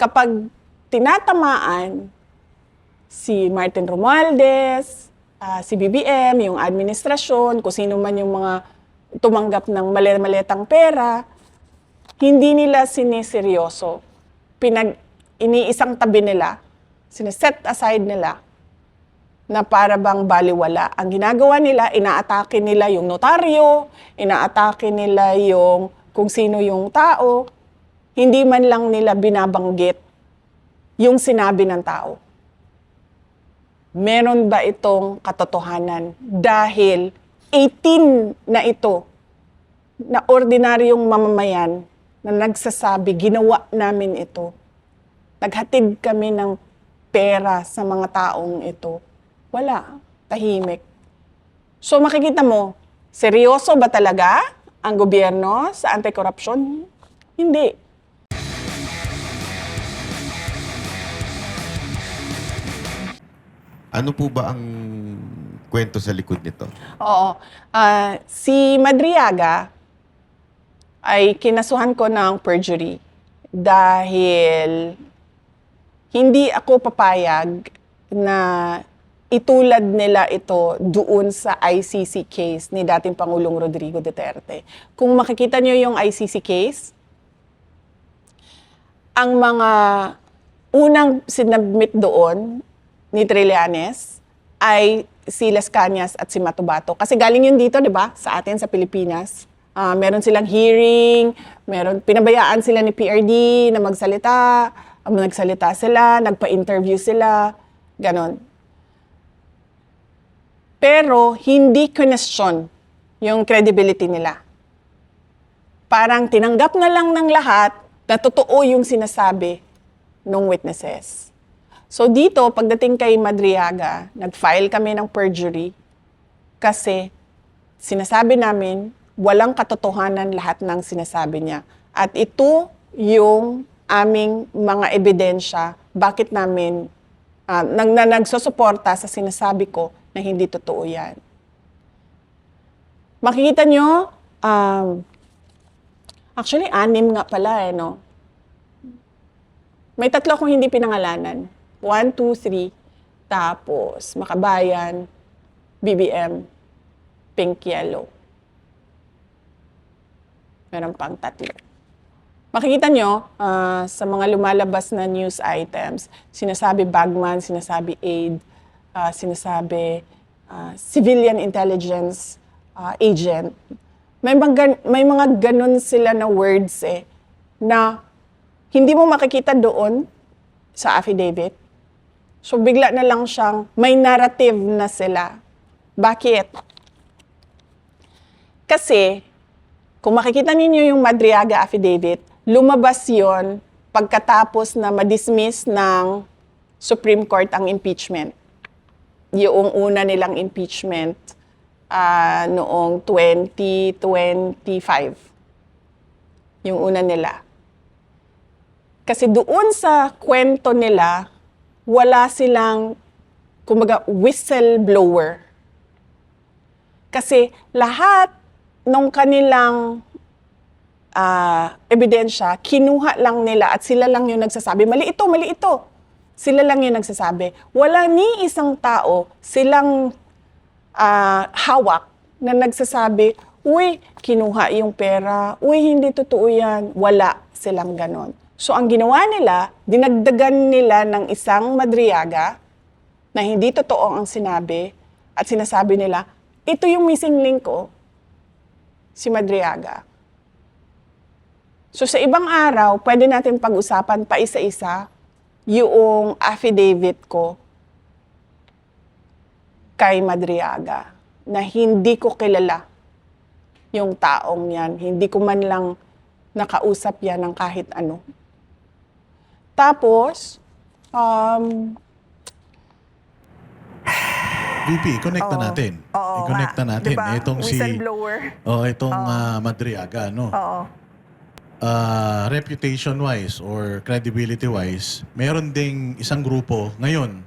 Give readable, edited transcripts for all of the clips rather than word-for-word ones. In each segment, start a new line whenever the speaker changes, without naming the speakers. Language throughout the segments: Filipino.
kapag tinatamaan si Martin Romualdez, si BBM, yung administrasyon, kung sino man yung mga tumanggap ng mali-malitang pera, hindi nila siniseryoso. Iniisang tabi nila, sineset aside nila na para bang baliwala. Ang ginagawa nila, inaatake nila yung notaryo, inaatake nila yung kung sino yung tao, hindi man lang nila binabanggit yung sinabi ng tao. Meron ba itong katotohanan? Dahil 18 na ito, na ordinaryong mamamayan na nagsasabi, ginawa namin ito. Naghatid kami ng pera sa mga taong ito. Wala. Tahimik. So makikita mo, seryoso ba talaga ang gobyerno sa anti-corruption? Hindi.
Ano po ba ang kwento sa likod nito?
Oo. Si Madriaga ay kinasuhan ko ng perjury dahil hindi ako papayag na itulad nila ito doon sa ICC case ni dating Pangulong Rodrigo Duterte. Kung makikita niyo yung ICC case, ang mga unang sinubmit doon ni Trillanes ay si Las Cañas at si Matubato. Kasi galing yun dito, di ba? Sa atin, sa Pilipinas. Meron silang hearing, pinabayaan sila ni PRD na magsalita, nagsalita sila, nagpa-interview sila, ganon. Pero hindi question yung credibility nila. Parang tinanggap na lang ng lahat na totoo yung sinasabi ng witnesses. So dito, pagdating kay Madriaga, nag-file kami ng perjury kasi sinasabi namin walang katotohanan lahat ng sinasabi niya. At ito yung aming mga ebidensya bakit namin nagsusuporta sa sinasabi ko na hindi totoo yan. Makikita nyo, actually 6 nga pala no? May 3 akong hindi pinangalanan. 1, 2, 3, tapos Makabayan, BBM, Pink Yellow. Meron pang 3. Makikita nyo, sa mga lumalabas na news items, sinasabi bagman, sinasabi aid, sinasabi civilian intelligence agent. May mga ganun sila na words na hindi mo makikita doon sa affidavit. So bigla na lang siyang may narrative na sila. Bakit? Kasi kung makikita ninyo yung Madriaga affidavit, lumabas yon pagkatapos na ma-dismiss ng Supreme Court ang impeachment. Yung una nilang impeachment noong 2025. Yung una nila. Kasi doon sa kwento nila, wala silang, kumbaga, whistleblower. Kasi lahat ng kanilang ebidensya, kinuha lang nila at sila lang yung nagsasabi, mali ito, mali ito. Sila lang yung nagsasabi. Wala ni isang tao silang hawak na nagsasabi, uy, kinuha yung pera, uy, hindi totoo yan. Wala silang ganon. So ang ginawa nila, dinagdagan nila ng isang Madriaga na hindi totoo ang sinabi at sinasabi nila, ito yung missing link ko, si Madriaga. So sa ibang araw, pwede natin pag-usapan pa isa-isa yung affidavit ko kay Madriaga na hindi ko kilala yung taong yan. Hindi ko man lang nakausap yan ng kahit ano. Tapos,
VP, i-connect na natin.
Oo
I-connect na
nga.
natin.
Diba?
Itong
Whistleblower.
itong Madriaga, no?
Oo.
Reputation-wise or credibility-wise, meron ding isang grupo ngayon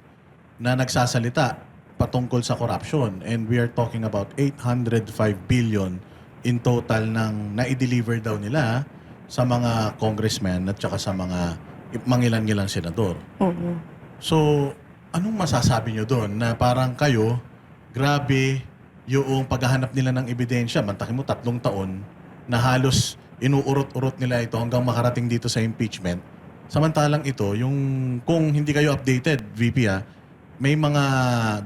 na nagsasalita patungkol sa corruption. And we are talking about 805 billion in total ng na-deliver daw nila sa mga congressmen at saka sa mga mangilan-ngilang senador. So, anong masasabi nyo doon na parang kayo, grabe yung paghahanap nila ng ebidensya, mantakin mo 3 taon, na halos inuurot-urot nila ito hanggang makarating dito sa impeachment. Samantalang ito, yung kung hindi kayo updated, VP may mga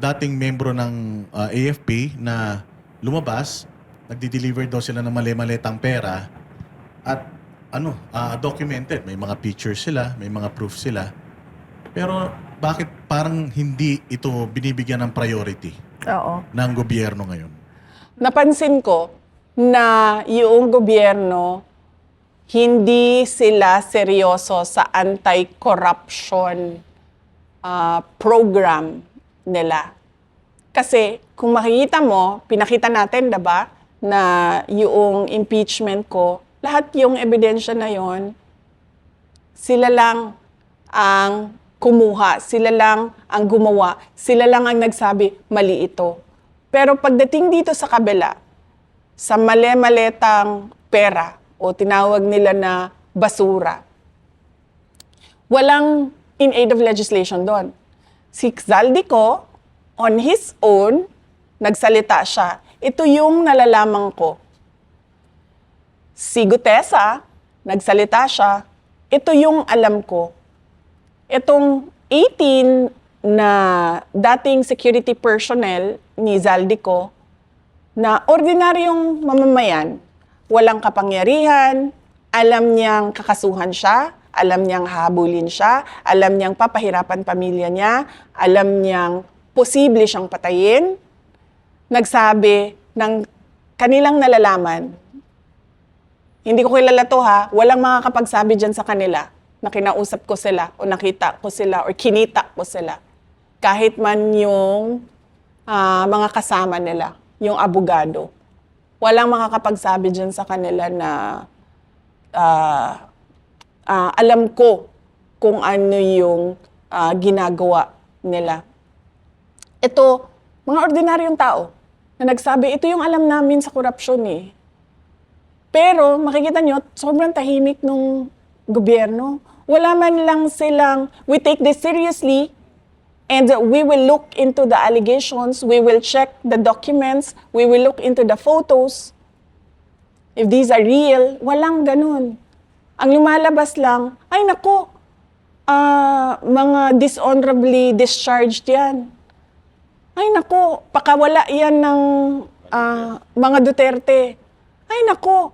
dating membro ng AFP na lumabas, nagdi-deliver daw sila ng mali-maletang pera at documented. May mga pictures sila, may mga proof sila. Pero bakit parang hindi ito binibigyan ng priority
Oo.
ng gobyerno ngayon?
Napansin ko na yung gobyerno, hindi sila seryoso sa anti-corruption program nila. Kasi kung makikita mo, pinakita natin, diba, na yung impeachment ko, lahat yung ebidensya na yon, sila lang ang kumuha, sila lang ang gumawa, sila lang ang nagsabi, mali ito. Pero pagdating dito sa kabila, sa mali-maletang pera o tinawag nila na basura, walang in aid of legislation doon. Si Zaldico, on his own, nagsalita siya. Ito yung nalalaman ko. Si Gutesa, nagsalita siya. Ito yung alam ko. Itong 18 na dating security personnel ni Zaldico, na ordinaryong mamamayan, walang kapangyarihan, alam niyang kakasuhan siya, alam niyang habulin siya, alam niyang papahirapan pamilya niya, alam niyang posible siyang patayin, nagsabi ng kanilang nalalaman. Hindi ko kilala to ha, walang makakapagsabi dyan sa kanila na kinausap ko sila o nakita ko sila o kinita ko sila. Kahit man yung mga kasama nila, yung abogado. Walang makakapagsabi dyan sa kanila na alam ko kung ano yung ginagawa nila. Ito, mga ordinaryong tao na nagsabi, ito yung alam namin sa korupsyon eh. Pero makikita nyo, sobrang tahimik nung gobyerno. Wala man lang silang, we take this seriously and we will look into the allegations, we will check the documents, we will look into the photos. If these are real, walang ganun. Ang lumalabas lang, ay nako, mga dishonorably discharged yan. Ay nako, pakawala yan ng mga Duterte. Ay nako,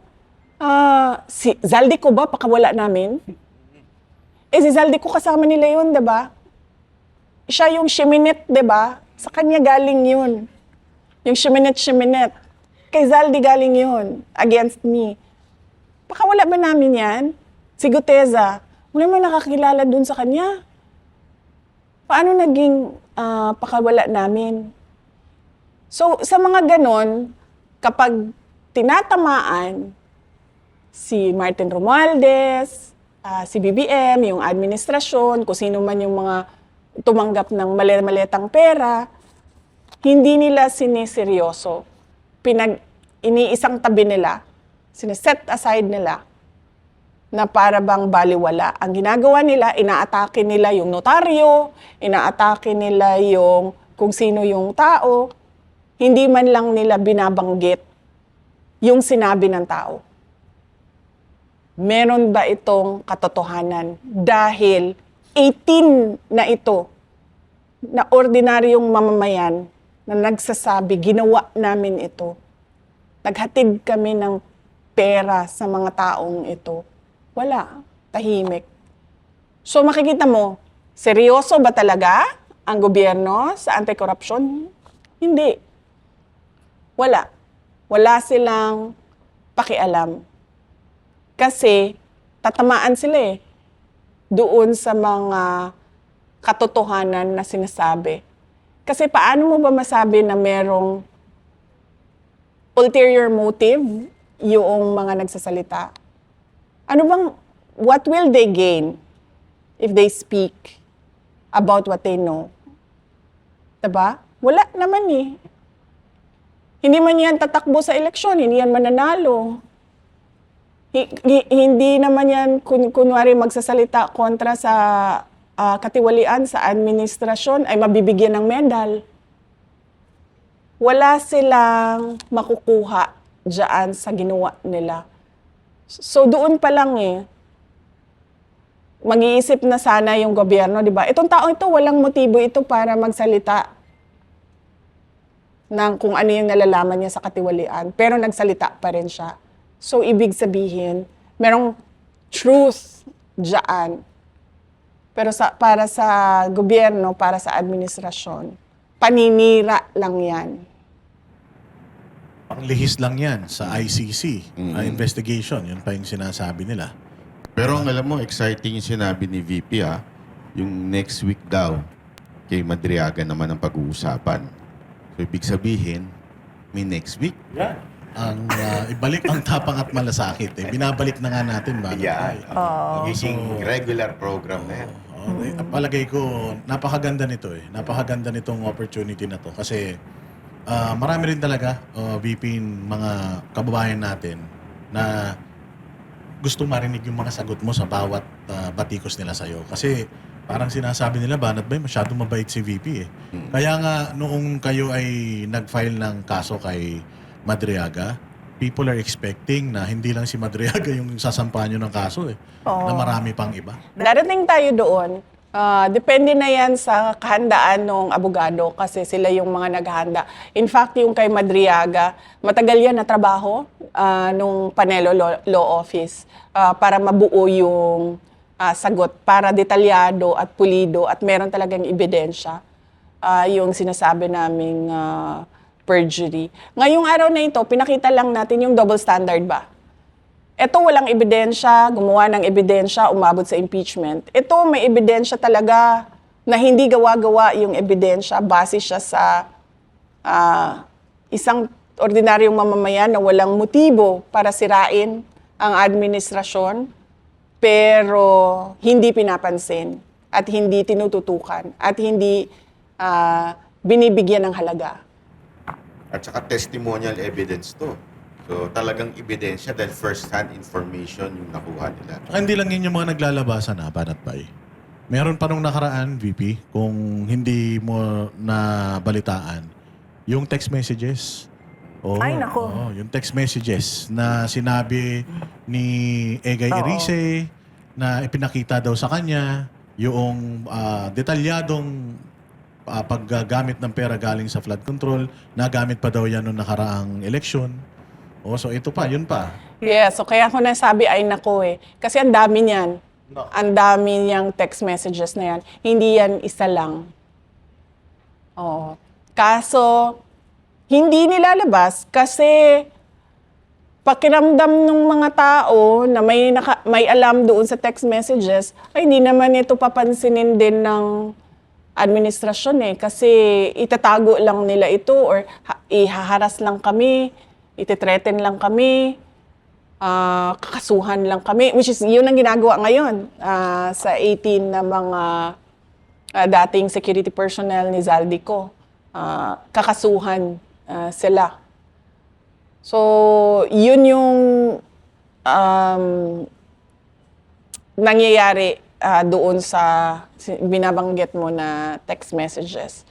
si Zaldico ba pakawala namin? Si Zaldico kasama nila yun, diba? Siya yung Shiminet, diba? Sa kanya galing yun. Yung Shiminet. Kay Zaldi galing yun, against me. Pakawala ba namin yan? Si Guteza, wala man nakakilala dun sa kanya. Paano naging pakawala namin? So, sa mga ganon, kapag tinatamaan si Martin Romualdez, si BBM, yung administrasyon, kung sino man yung mga tumanggap ng maletang pera, hindi nila siniseryoso. Iniisang tabi nila, sineset aside nila na para bang baliwala. Ang ginagawa nila, inaatake nila yung notaryo, inaatake nila yung kung sino yung tao, hindi man lang nila binabanggit yung sinabi ng tao. Meron ba itong katotohanan? Dahil 18 na ito, na ordinaryong mamamayan na nagsasabi, ginawa namin ito. Naghatid kami ng pera sa mga taong ito. Wala. Tahimik. So makikita mo, seryoso ba talaga ang gobyerno sa anti-corruption? Hindi. Wala. Wala silang pakialam. Kasi tatamaan sila doon sa mga katotohanan na sinasabi. Kasi paano mo ba masabi na merong ulterior motive yung mga nagsasalita? Ano bang, what will they gain if they speak about what they know? Diba? Wala naman eh. Hindi man yan tatakbo sa eleksyon, hindi yan mananalo. Hindi naman yan kunwari magsasalita kontra sa katiwalian sa administrasyon ay mabibigyan ng medal. Wala silang makukuha dyan sa ginawa nila. So doon pa lang mag-iisip na sana yung gobyerno, di ba? Itong taong ito, walang motibo ito para magsalita ng kung ano yung nalalaman niya sa katiwalian. Pero nagsalita pa rin siya. So, ibig sabihin, merong truth dyan. Pero para sa gobyerno, para sa administrasyon, paninira lang yan.
Panglihis lang yan sa ICC investigation. Yun pa yung sinasabi nila.
Pero ang alam mo, exciting yung sinabi ni VP yung next week daw, kay Madriaga naman ang pag-uusapan. So, ibig sabihin, may next week.
Yeah. Ang ibalik ang tapang at malasakit. Binabalik na nga natin ba?
Magiging regular program na yan.
Palagay ko, napakaganda nito Napakaganda nitong opportunity na to. Kasi marami rin talaga, VP, mga kababayan natin na gusto marinig yung mga sagot mo sa bawat batikos nila sa'yo. Kasi parang sinasabi nila, Banat Bay, masyadong mabait si VP Kaya nga, noong kayo ay nag-file ng kaso kay Madriaga, people are expecting na hindi lang si Madriaga yung sasampahan nyo ng kaso na marami pang iba.
Darating tayo doon. Depende na yan sa kahandaan ng abogado kasi sila yung mga naghahanda. In fact, yung kay Madriaga, matagal yan na trabaho nung Panelo Law Office para mabuo yung sagot, para detalyado at pulido at meron talagang ebidensya yung sinasabi naming perjury. Ngayong araw na ito, pinakita lang natin yung double standard ba? Ito walang ebidensya, gumawa ng ebidensya, umabot sa impeachment. Ito may ebidensya talaga na hindi gawa-gawa yung ebidensya, base siya sa isang ordinaryong mamamayan na walang motibo para sirain ang administrasyon, pero hindi pinapansin at hindi tinututukan at hindi binibigyan ng halaga.
At saka testimonial evidence to. So, talagang ebidensya dahil first-hand information yung nakuha nila.
Hindi lang yun yung mga naglalabasan Banat Bay. Meron pa nung nakaraan, VP, kung hindi mo nabalitaan, yung text messages.
Ay, nako.
Yung text messages na sinabi ni Egay Erice na ipinakita daw sa kanya yung detalyadong paggamit ng pera galing sa flood control, nagamit pa daw yan nung nakaraang eleksyon. So ito pa, yun pa.
Yeah, so kaya ko nasabi ay nako kasi ang dami niyan. Ang dami niyang text messages na yan. Hindi yan isa lang. Kaso, hindi nilalabas kasi pakiramdam ng mga tao na may alam doon sa text messages, ay hindi naman ito papansinin din ng administrasyon kasi itatago lang nila ito or ihaharas lang kami, ititreten lang kami, kakasuhan lang kami, which is yun ang ginagawa ngayon sa 18 na mga dating security personnel ni Zaldico. Kakasuhan sila. So, yun yung nangyayari doon sa binabanggit mo na text messages.